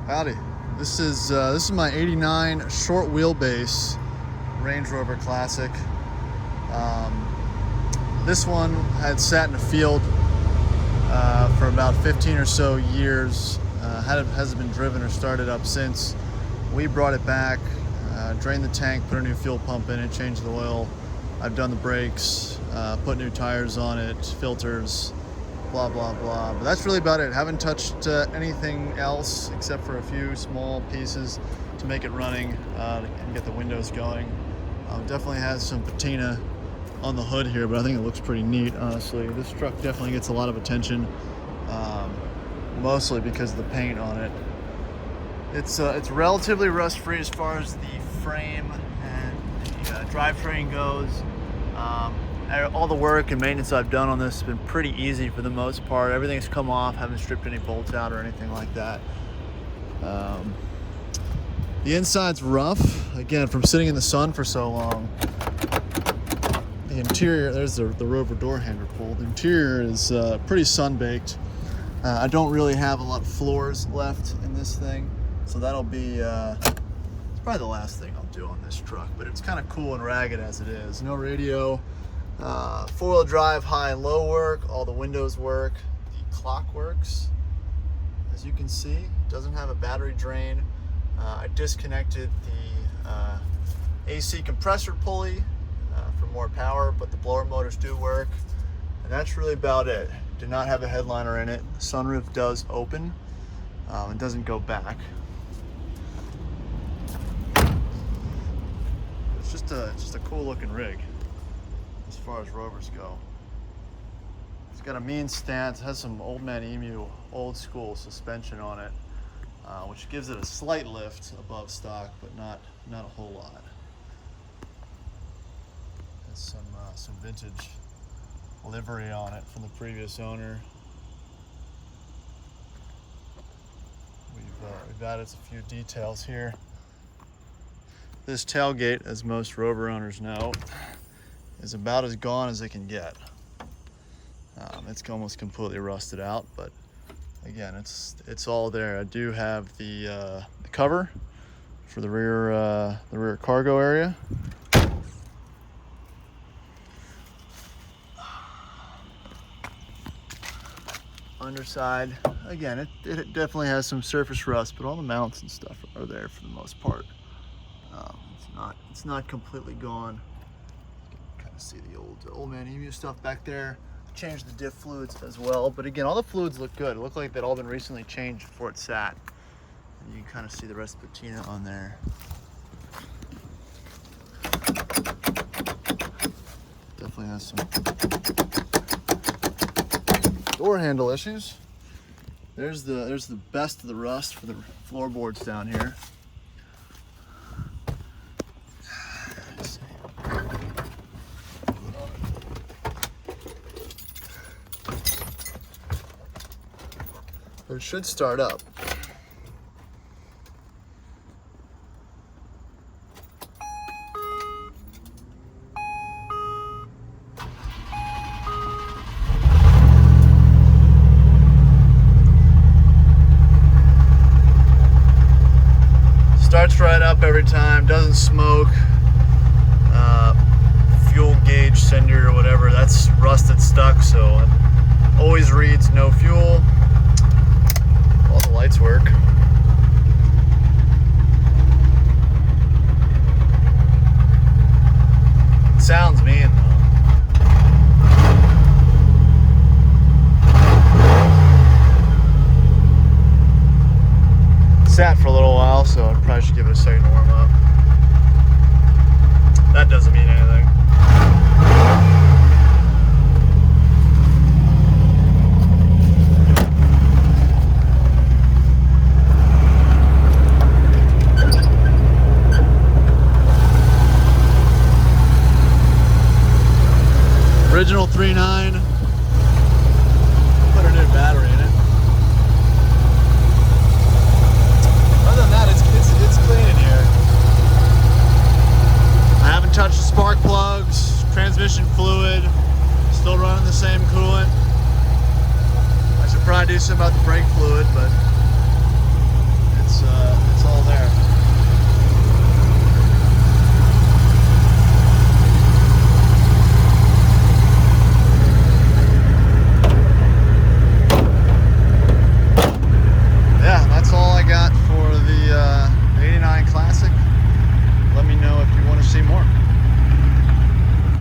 Howdy. This is my '89 short wheelbase Range Rover Classic. This one had sat in the field for about 15 or so years. Hasn't been driven or started up since. We brought it back, drained the tank, put a new fuel pump in it, changed the oil. I've done the brakes, put new tires on it, filters, blah blah blah, but that's really about it. Haven't touched anything else except for a few small pieces to make it running and get the windows going. Definitely has some patina on the hood here, but I think it looks pretty neat, honestly. This truck definitely gets a lot of attention, mostly because of the paint on it. It's relatively rust free as far as the frame and the drivetrain goes. All the work and maintenance I've done on this has been pretty easy for the most part. Everything's come off, haven't stripped any bolts out or anything like that. The inside's rough, again, from sitting in the sun for so long. The interior, there's the Rover door hanger pull. The interior is pretty sun-baked. I don't really have a lot of floors left in this thing, so that'll be it's probably the last thing I'll do on this truck, but it's kind of cool and ragged as it is. No radio. Four-wheel drive, high and low work. All the windows work. The clock works, as you can see. It doesn't have a battery drain. I disconnected the AC compressor pulley for more power, but the blower motors do work, and that's really about it. Do not have a headliner in it. The sunroof does open and doesn't go back. It's just a cool looking rig as far as Rovers go. It's got a mean stance, has some old man emu old school suspension on it, which gives it a slight lift above stock, but not a whole lot. Has some vintage livery on it from the previous owner. We've added a few details here. This tailgate, as most Rover owners know, is about as gone as it can get. It's almost completely rusted out, but again, it's all there. I do have the cover for the rear cargo area. Underside, again, it definitely has some surface rust, but all the mounts and stuff are there for the most part. It's not completely gone. You can kind of see the old man emu stuff back there. Changed the diff fluids as well, but again, all the fluids look good. It looked like they'd all been recently changed before it sat. And you can kind of see the rest of the patina on there. Definitely has some door handle issues. There's the best of the rust for the floorboards down here. But it should start up. Starts right up every time, doesn't smoke. Fuel gauge sender or whatever, that's rusted stuck, so it always reads no fuel. All the lights work. It sounds mean though. Sat for a little while, so I probably should give it a second to warm up. That doesn't mean anything. Original 3.9. Put a new battery in it. Other than that, it's clean in here. I haven't touched the spark plugs, transmission fluid, still running the same coolant. I should probably do something about the brake fluid, but